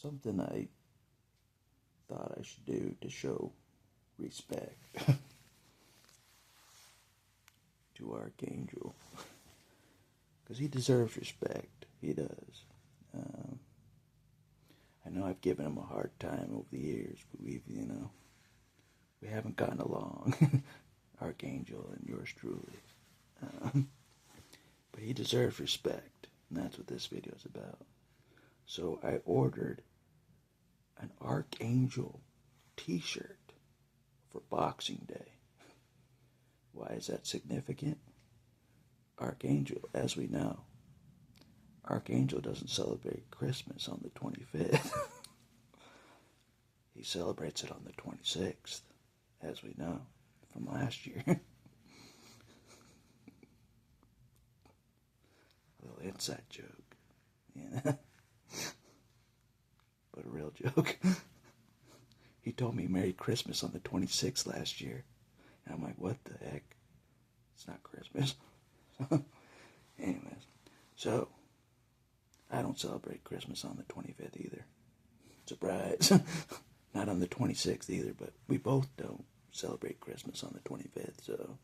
Something I thought I should do to show respect to Archangel, because he deserves respect. He does. I know I've given him a hard time over the years, but we haven't gotten along, Archangel and yours truly. But he deserves respect, and that's what this video is about. So I ordered an Archangel t-shirt for Boxing Day. Why is that significant? Archangel, as we know, Archangel doesn't celebrate Christmas on the 25th. He celebrates it on the 26th, as we know from last year. A little inside joke, but a real joke. He told me Merry Christmas on the 26th last year. And I'm like, what the heck? It's not Christmas. Anyways, so I don't celebrate Christmas on the 25th either. Surprise. Not on the 26th either, but we both don't celebrate Christmas on the 25th, so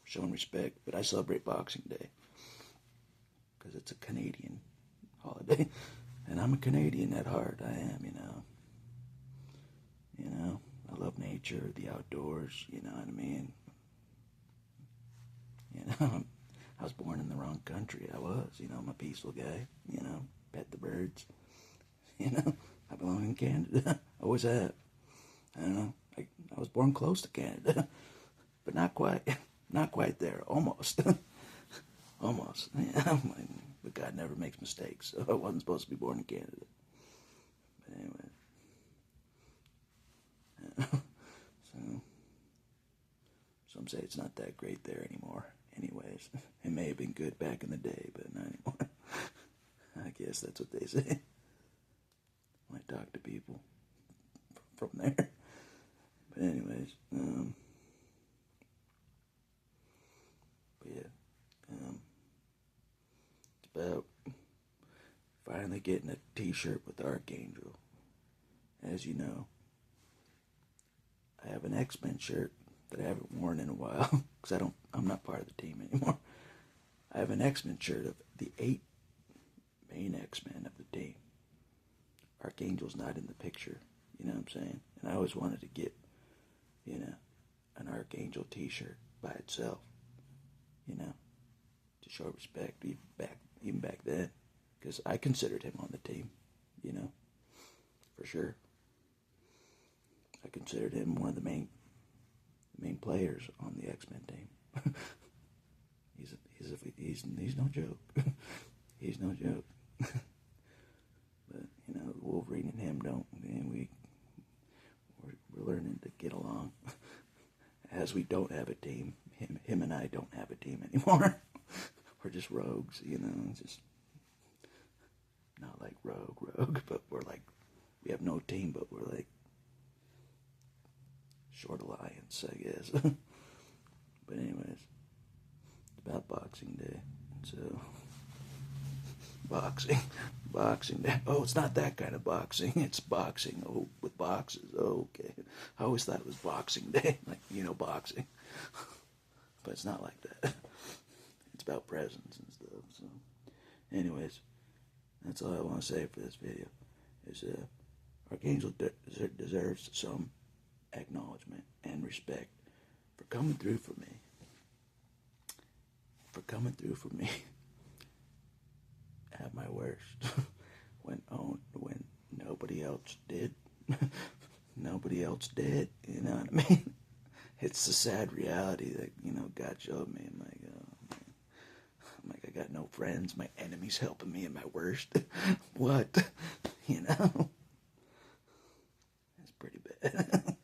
showing respect. But I celebrate Boxing Day because it's a Canadian holiday. And I'm a Canadian at heart. I am, I love nature, the outdoors, you know what I mean? I was born in the wrong country. I was, I'm a peaceful guy, pet the birds. I belong in Canada. Always have. I don't know. I was born close to Canada, but not quite. Not quite there. Almost. Almost. Yeah. But God never makes mistakes, so I wasn't supposed to be born in Canada. But anyway. So, some say it's not that great there anymore. Anyways, it may have been good back in the day, but not anymore. I guess that's what they say. When I talk to people from there. But anyways, but yeah, it's about finally getting a t-shirt with Archangel. As you know, I have an X-Men shirt that I haven't worn in a while because I'm not part of the team anymore. I have an X-Men shirt of the 8 main X-Men of the team. Archangel's not in the picture, you know what I'm saying? And I always wanted to get, an Archangel t-shirt by itself, to show respect even back then, because I considered him on the team, for sure. I considered him one of the main players on the X-Men team. He's no joke. He's no joke. But Wolverine and him we're learning to get along. As we don't have a team, him and I don't have a team anymore. We're just rogues, just not like rogue, but we're like, we have no team, but we're like short alliance, I guess. But anyways, it's about Boxing Day. So, Boxing Day. Oh, it's not that kind of boxing. It's boxing. Oh, with boxes. Oh, okay. I always thought it was Boxing Day, like, boxing. But it's not like that. It's about presents and stuff. So, anyways, that's all I want to say for this video. Is Archangel deserves some acknowledgement and respect for coming through for me. At my worst. when nobody else did. Nobody else did, you know what I mean? It's the sad reality that, God showed me. I'm like, oh, man. I'm like, I got no friends. My enemy's helping me at my worst. What? It's pretty bad.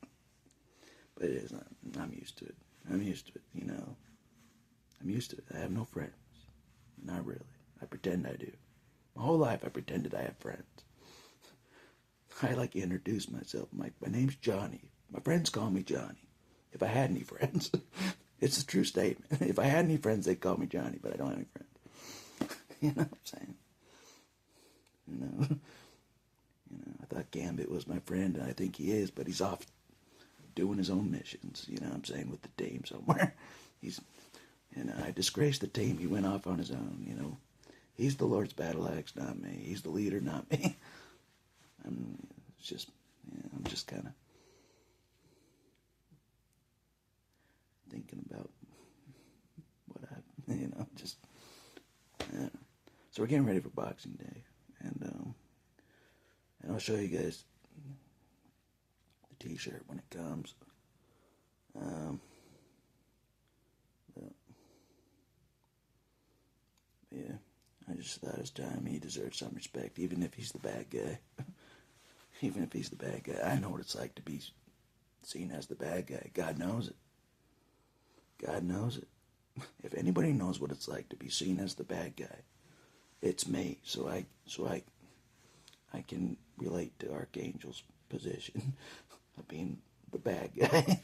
But it is not. I'm used to it. I'm used to it. I have no friends. Not really. I pretend I do. My whole life I pretended I have friends. I like to introduce myself. My name's Jonny. My friends call me Jonny. If I had any friends. It's a true statement. If I had any friends, they'd call me Jonny, but I don't have any friends. You know what I'm saying? I thought thought Gambit was my friend, and I think he is, but he's off doing his own missions, you know what I'm saying, with the team somewhere. I disgraced the team. He went off on his own, you know. He's the Lord's battle axe, not me. He's the leader, not me. I'm just kind of thinking about what just, So we're getting ready for Boxing Day, and I'll show you guys the T-shirt when it comes. Yeah, I just thought it's time he deserves some respect, even if he's the bad guy. Even if he's the bad guy, I know what it's like to be seen as the bad guy. God knows it. God knows it. If anybody knows what it's like to be seen as the bad guy, it's me. So I can relate to Archangel's position of being the bad guy.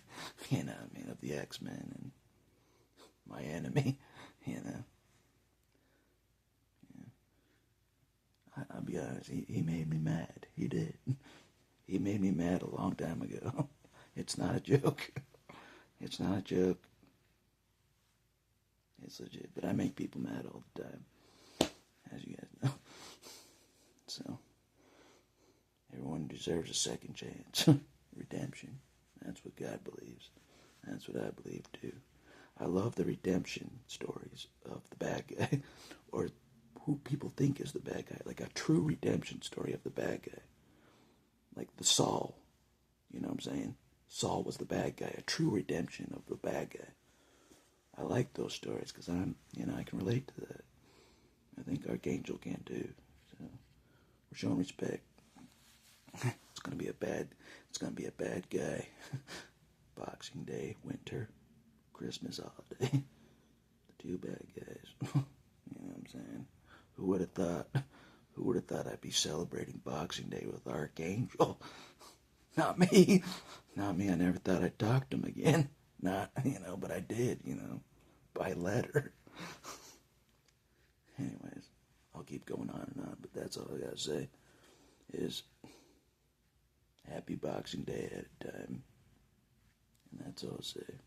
You know, I mean, of the X-Men and my enemy. You know. I'll be honest, he made me mad. He did. He made me mad a long time ago. It's not a joke. It's not a joke. It's legit. But I make people mad all the time, as you guys know. So, everyone deserves a second chance. Redemption. That's what God believes. That's what I believe too. I love the redemption stories of the bad guy, or who people think is the bad guy, like a true redemption story of the bad guy. Like the Saul, you know what I'm saying? Saul was the bad guy, a true redemption of the bad guy. I like those stories because I can relate to that. I think Archangel can too. So we're showing respect. It's gonna be a bad guy. Boxing Day, winter, Christmas holiday. The two bad guys. You know what I'm saying? Who would have thought? Who would have thought I'd be celebrating Boxing Day with Archangel? Not me. Not me. I never thought I'd talk to him again. Not, but I did, by letter. Anyways, I'll keep going on and on, but that's all I gotta say is happy Boxing Day at a time. And that's all I'll say.